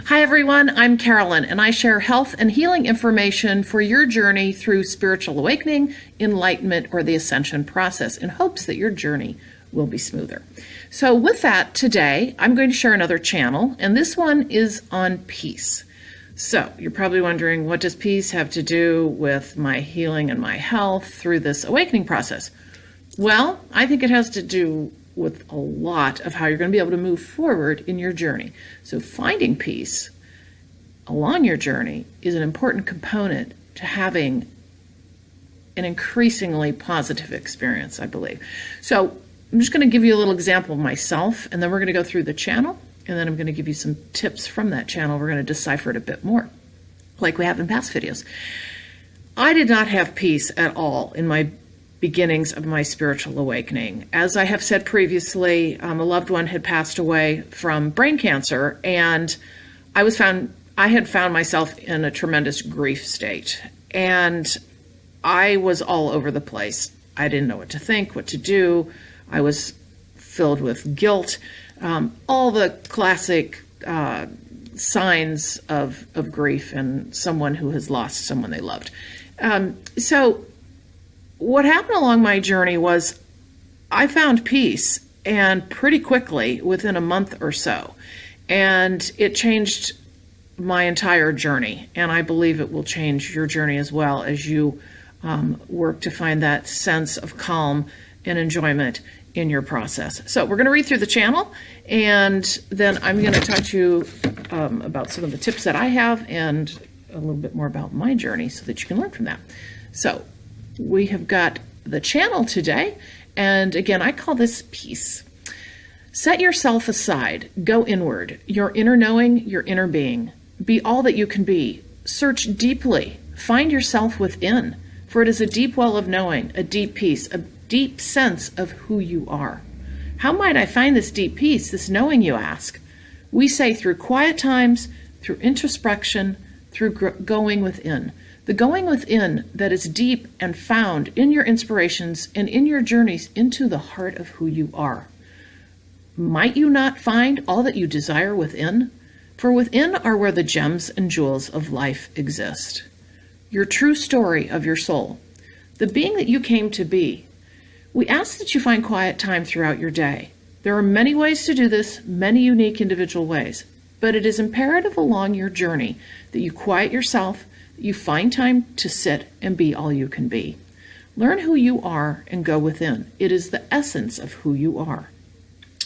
Hi everyone, I'm Carolyn, and I share health and healing information for your journey through spiritual awakening, enlightenment, or the ascension process in hopes that your journey will be smoother. So with that, today I'm going to share another channel, and this one is on peace. So you're probably wondering, what does peace have to do with my healing and my health through this awakening process? Well, I think it has to do with a lot of how you're going to be able to move forward in your journey. So finding peace along your journey is an important component to having an increasingly positive experience, I believe. So I'm just going to give you a little example of myself, and then we're going to go through the channel, and then I'm going to give you some tips from that channel. We're going to decipher it a bit more, like we have in past videos. I did not have peace at all in my beginnings of my spiritual awakening. As I have said previously, a loved one had passed away from brain cancer, and I had found myself in a tremendous grief state, and I was all over the place. I didn't know what to think, what to do. I was filled with guilt, all the classic signs of grief and someone who has lost someone they loved. So what happened along my journey was I found peace, and pretty quickly, within a month or so, and it changed my entire journey, and I believe it will change your journey as well as you work to find that sense of calm and enjoyment in your process. So we're going to read through the channel, and then I'm going to talk to you about some of the tips that I have and a little bit more about my journey so that you can learn from that. So we have got the channel today, and again, I call this peace. Set yourself aside. Go inward. Your inner knowing, your inner being. Be all that you can be. Search deeply. Find yourself within, for it is a deep well of knowing, a deep peace, a deep sense of who you are. How might I find this deep peace, this knowing, you ask? We say through quiet times, through introspection, through going within. The going within that is deep and found in your inspirations and in your journeys into the heart of who you are. Might you not find all that you desire within? For within are where the gems and jewels of life exist. Your true story of your soul, the being that you came to be. We ask that you find quiet time throughout your day. There are many ways to do this, many unique individual ways, but it is imperative along your journey that you quiet yourself, you find time to sit and be all you can be. Learn who you are and go within. It is the essence of who you are.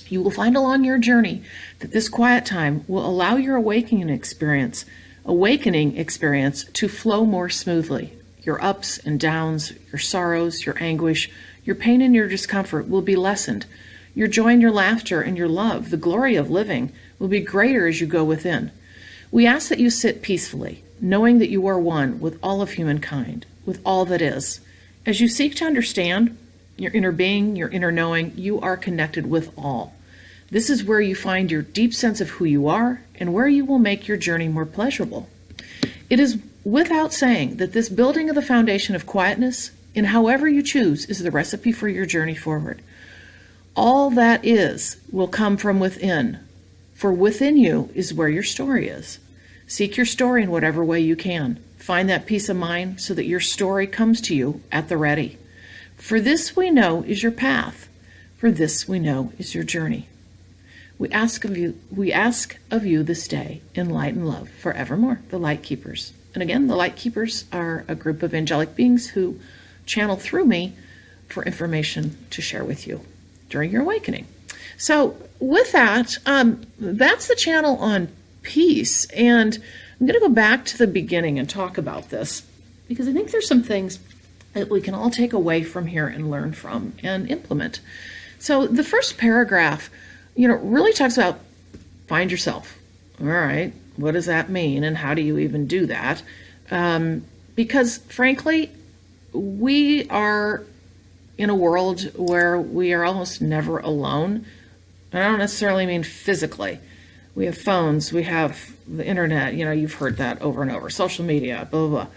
You will find along your journey that this quiet time will allow your awakening experience to flow more smoothly. Your ups and downs, your sorrows, your anguish, your pain and your discomfort will be lessened. Your joy and your laughter and your love, the glory of living, will be greater as you go within. We ask that you sit peacefully, knowing that you are one with all of humankind, with all that is. As you seek to understand your inner being, your inner knowing, you are connected with all. This is where you find your deep sense of who you are and where you will make your journey more pleasurable. It is without saying that this building of the foundation of quietness, in however you choose, is the recipe for your journey forward. All that is will come from within, for within you is where your story is. Seek your story in whatever way you can. Find that peace of mind so that your story comes to you at the ready. For this we know is your path. For this we know is your journey. We ask of you this day in light and love forevermore, the LightKeepers. And again, the LightKeepers are a group of angelic beings who channel through me for information to share with you during your awakening. So with that, that's the channel on peace. And I'm going to go back to the beginning and talk about this because I think there's some things that we can all take away from here and learn from and implement. So the first paragraph, really talks about find yourself. All right, what does that mean and how do you even do that? Because frankly, we are in a world where we are almost never alone. I don't necessarily mean physically. We have phones, we have the internet, you've heard that over and over, social media, blah, blah, blah.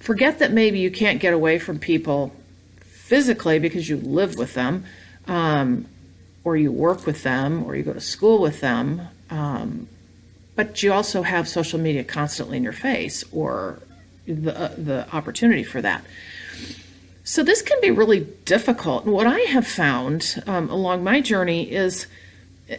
Forget that maybe you can't get away from people physically because you live with them, or you work with them, or you go to school with them, but you also have social media constantly in your face, or the opportunity for that. So this can be really difficult. And what I have found along my journey is,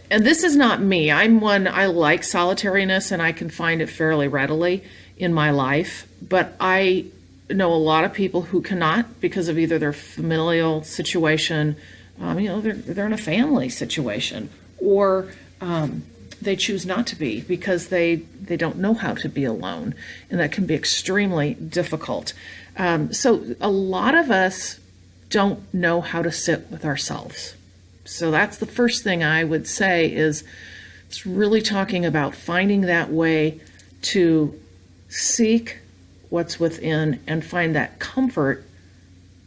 and this is not me, I like solitariness and I can find it fairly readily in my life, but I know a lot of people who cannot because of either their familial situation, they're in a family situation, or they choose not to be because they don't know how to be alone, and that can be extremely difficult. So a lot of us don't know how to sit with ourselves. So that's the first thing I would say is it's really talking about finding that way to seek what's within and find that comfort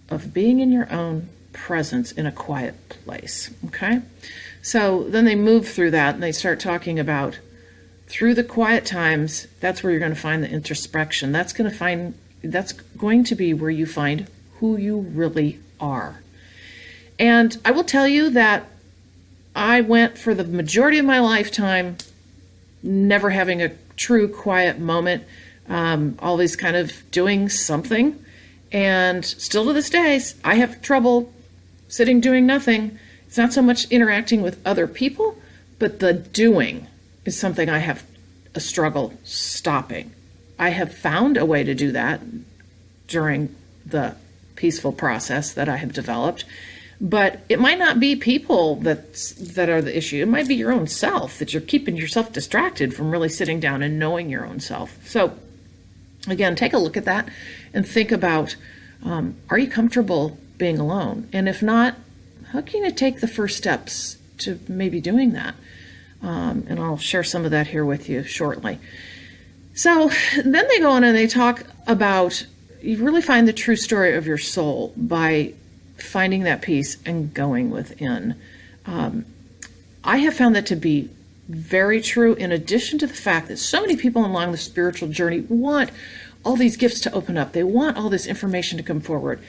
of being in your own presence in a quiet place, okay? So then they move through that and they start talking about through the quiet times, that's where you're going to find the introspection. That's going to be where you find who you really are. And I will tell you that I went for the majority of my lifetime never having a true quiet moment, always kind of doing something. And still to this day, I have trouble sitting doing nothing. It's not so much interacting with other people, but the doing is something I have a struggle stopping. I have found a way to do that during the peaceful process that I have developed, but it might not be people that are the issue. It might be your own self, that you're keeping yourself distracted from really sitting down and knowing your own self. So again, take a look at that and think about, are you comfortable being alone? And if not, how can you take the first steps to maybe doing that? And I'll share some of that here with you shortly. So then they go on and they talk about, you really find the true story of your soul by finding that peace and going within. I have found that to be very true, in addition to the fact that so many people along the spiritual journey want all these gifts to open up. They want all this information to come forward.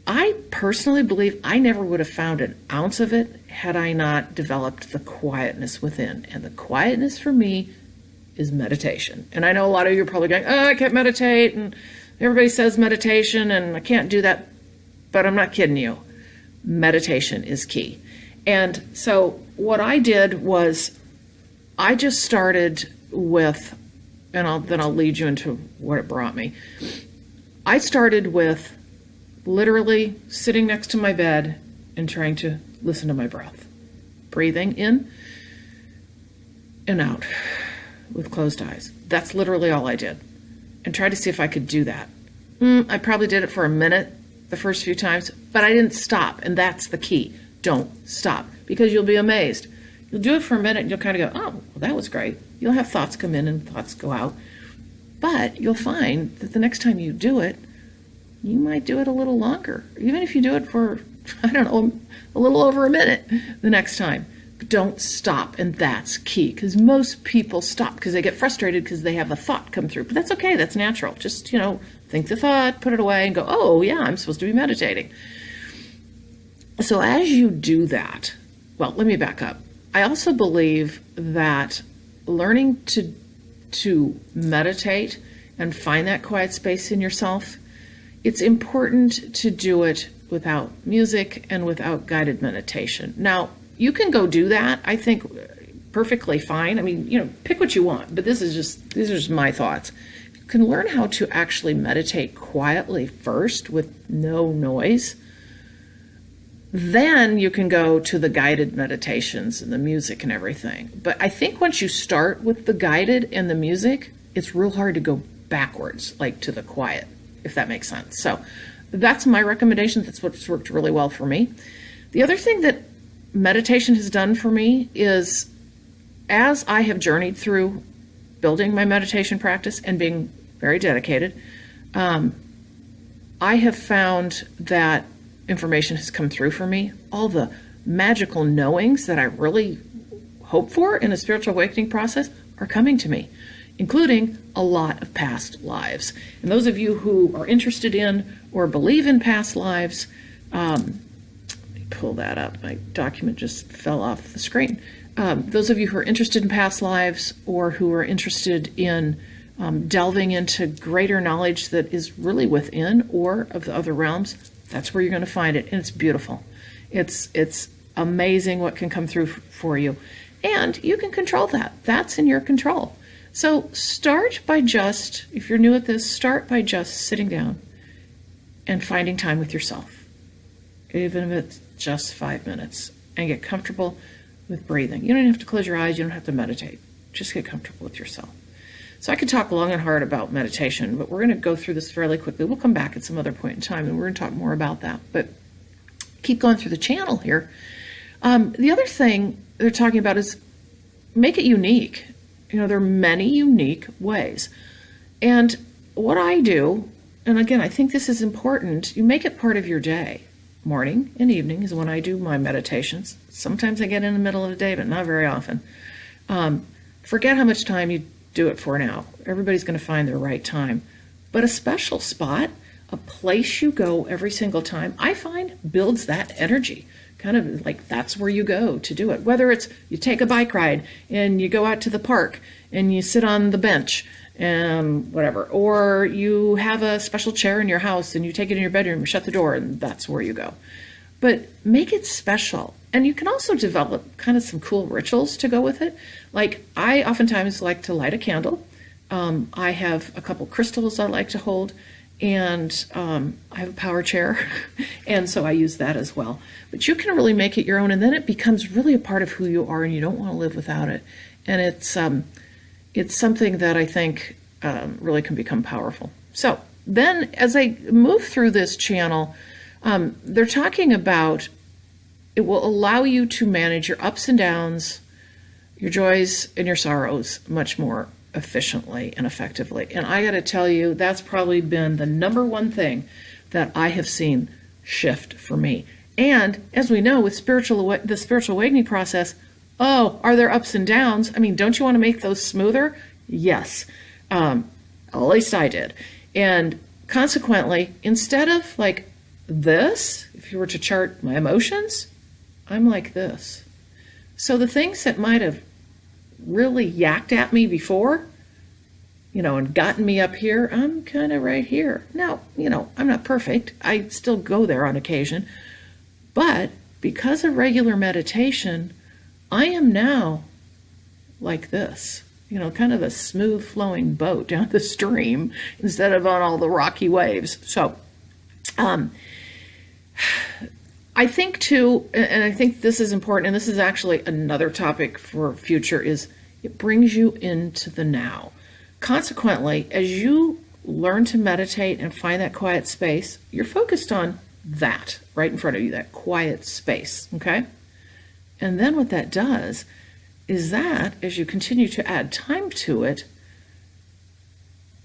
I personally believe I never would have found an ounce of it had I not developed the quietness within. And the quietness for me is meditation. And I know a lot of you are probably going, oh, I can't meditate, and everybody says meditation, and I can't do that. But I'm not kidding you. Meditation is key. And so what I did was I just started with, and then I'll lead you into what it brought me. I started with literally sitting next to my bed and trying to listen to my breath. Breathing in and out with closed eyes. That's literally all I did. And tried to see if I could do that. I probably did it for a minute the first few times, but I didn't stop. And that's the key. Don't stop, because you'll be amazed. You'll do it for a minute and you'll kind of go, oh, well, that was great. You'll have thoughts come in and thoughts go out. But you'll find that the next time you do it, you might do it a little longer. Even if you do it for, I don't know, a little over a minute the next time. But don't stop, and that's key, because most people stop because they get frustrated because they have a thought come through. But that's okay, that's natural. Just, think the thought, put it away, and go, oh, yeah, I'm supposed to be meditating. So as you do that, well, let me back up. I also believe that learning to meditate and find that quiet space in yourself, it's important to do it without music and without guided meditation. Now, you can go do that, I think, perfectly fine. I mean, pick what you want, but these are just my thoughts. You can learn how to actually meditate quietly first with no noise. Then you can go to the guided meditations and the music and everything. But I think once you start with the guided and the music, it's real hard to go backwards, like to the quiet, if that makes sense. So that's my recommendation. That's what's worked really well for me. The other thing that meditation has done for me is, as I have journeyed through building my meditation practice and being very dedicated, I have found that information has come through for me. All the magical knowings that I really hope for in a spiritual awakening process are coming to me, including a lot of past lives. And those of you who are interested in or believe in past lives, let me pull that up. My document just fell off the screen. those of you who are interested in past lives or who are interested in delving into greater knowledge that is really within or of the other realms, that's where you're going to find it. And it's beautiful. It's amazing what can come through for you. And you can control that. That's in your control. So start by just, if you're new at this, start by just sitting down and finding time with yourself, even if it's just 5 minutes, and get comfortable with breathing. You don't have to close your eyes. You don't have to meditate. Just get comfortable with yourself. So I could talk long and hard about meditation, but we're going to go through this fairly quickly. We'll come back at some other point in time, and we're going to talk more about that. But keep going through the channel here. The other thing they're talking about is make it unique. There are many unique ways. And what I do, and again, I think this is important, you make it part of your day. Morning and evening is when I do my meditations. Sometimes I get in the middle of the day, but not very often. Forget how much time you do it for now. Everybody's going to find their right time. But a special spot, a place you go every single time, I find builds that energy. Kind of like that's where you go to do it. Whether it's you take a bike ride and you go out to the park and you sit on the bench and whatever, or you have a special chair in your house and you take it in your bedroom and shut the door, and that's where you go. But make it special. And you can also develop kind of some cool rituals to go with it. Like I oftentimes like to light a candle. I have a couple crystals I like to hold, and I have a power chair, and so I use that as well. But you can really make it your own, and then it becomes really a part of who you are, and you don't want to live without it. And it's something that I think really can become powerful. So then as I move through this channel, they're talking about it will allow you to manage your ups and downs, your joys and your sorrows much more efficiently and effectively. And I got to tell you, that's probably been the number one thing that I have seen shift for me. And as we know, with the spiritual awakening process, are there ups and downs? I mean, don't you want to make those smoother? Yes. At least I did. And consequently, instead of like this, if you were to chart my emotions, I'm like this. So the things that might have really yacked at me before, and gotten me up here, I'm kind of right here. Now, I'm not perfect. I still go there on occasion. But because of regular meditation, I am now like this, kind of a smooth flowing boat down the stream instead of on all the rocky waves. So, I think too, and I think this is important, and this is actually another topic for future, is it brings you into the now. Consequently, as you learn to meditate and find that quiet space, you're focused on that right in front of you, that quiet space, okay? And then what that does is that as you continue to add time to it,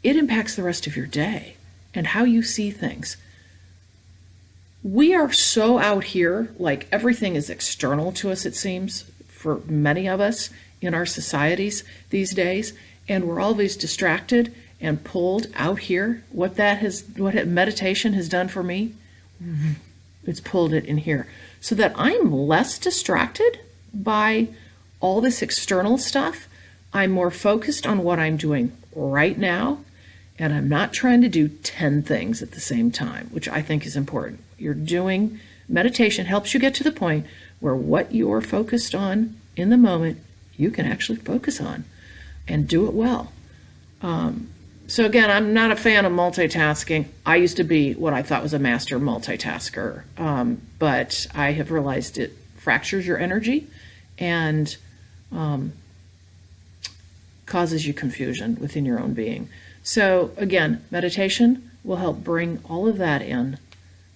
it impacts the rest of your day and how you see things. We are so out here, like everything is external to us, it seems, for many of us in our societies these days, and we're always distracted and pulled out here. What meditation has done for me, it's pulled it in here so that I'm less distracted by all this external stuff. I'm more focused on what I'm doing right now, and I'm not trying to do 10 things at the same time, which I think is important. You're doing meditation helps you get to the point where what you're focused on in the moment, you can actually focus on and do it well. So again, I'm not a fan of multitasking. I used to be what I thought was a master multitasker, but I have realized it fractures your energy and causes you confusion within your own being. So again, meditation will help bring all of that in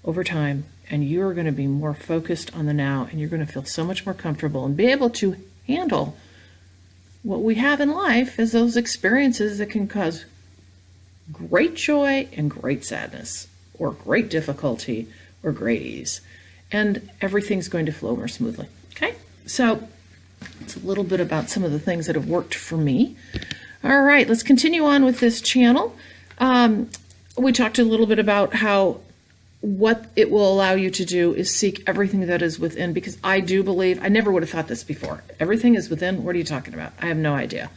over time, and you're going to be more focused on the now, and you're going to feel so much more comfortable and be able to handle what we have in life as those experiences that can cause great joy and great sadness, or great difficulty or great ease. And everything's going to flow more smoothly. Okay? So it's a little bit about some of the things that have worked for me. All right, let's continue on with this channel. We talked a little bit about how what it will allow you to do is seek everything that is within, because I do believe, I never would have thought this before. Everything is within. What are you talking about? I have no idea.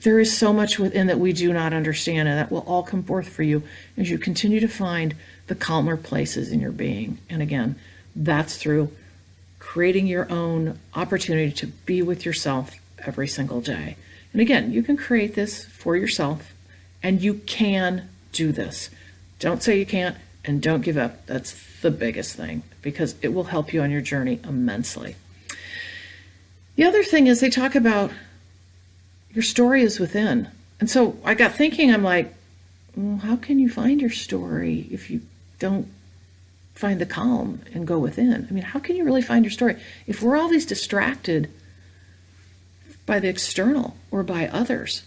There is so much within that we do not understand, and that will all come forth for you as you continue to find the calmer places in your being. And again, that's through creating your own opportunity to be with yourself every single day. And again, you can create this for yourself, and you can do this. Don't say you can't, and don't give up. That's the biggest thing, because it will help you on your journey immensely. The other thing is they talk about your story is within. And so I got thinking, I'm like, well, how can you find your story if you don't find the calm and go within? I mean, how can you really find your story if we're always distracted by the external or by others?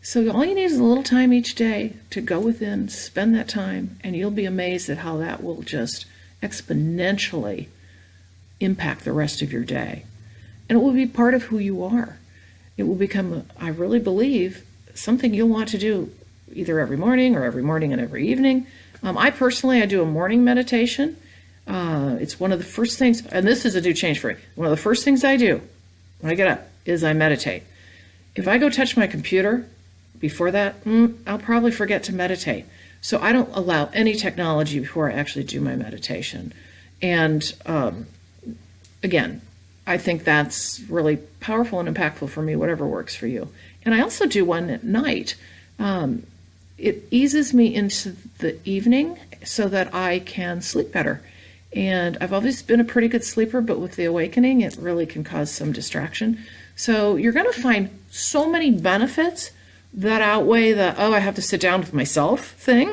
So all you need is a little time each day to go within, spend that time, and you'll be amazed at how that will just exponentially impact the rest of your day. And it will be part of who you are. It will become, I really believe, something you'll want to do either every morning or every morning and every evening. I do a morning meditation. It's one of the first things, and this is a new change for me. One of the first things I do when I get up is I meditate. If I go touch my computer before that, I'll probably forget to meditate. So I don't allow any technology before I actually do my meditation. And again, I think that's really powerful and impactful for me, whatever works for you. And I also do one at night. It eases me into the evening so that I can sleep better. And I've always been a pretty good sleeper, but with the awakening, it really can cause some distraction. So you're going to find so many benefits that outweigh the, oh, I have to sit down with myself thing.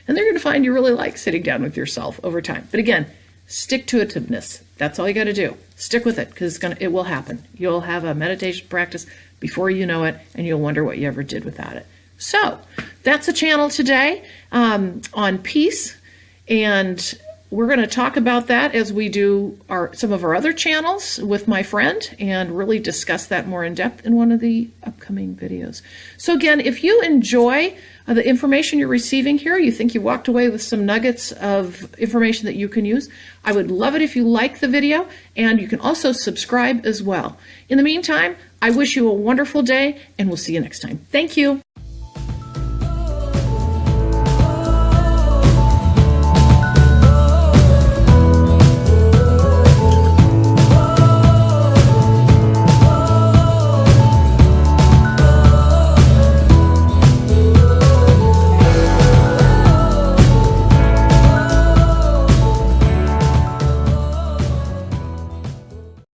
And they're going to find you really like sitting down with yourself over time. But again, stick-to-itiveness. That's all you got to do. Stick with it, because it will happen. You'll have a meditation practice before you know it, and you'll wonder what you ever did without it. So that's a channel today on peace, and we're going to talk about that as we do some of our other channels with my friend, and really discuss that more in depth in one of the upcoming videos. So again, if you enjoy the information you're receiving here, you think you walked away with some nuggets of information that you can use, I would love it if you like the video, and you can also subscribe as well. In the meantime, I wish you a wonderful day, and we'll see you next time. Thank you.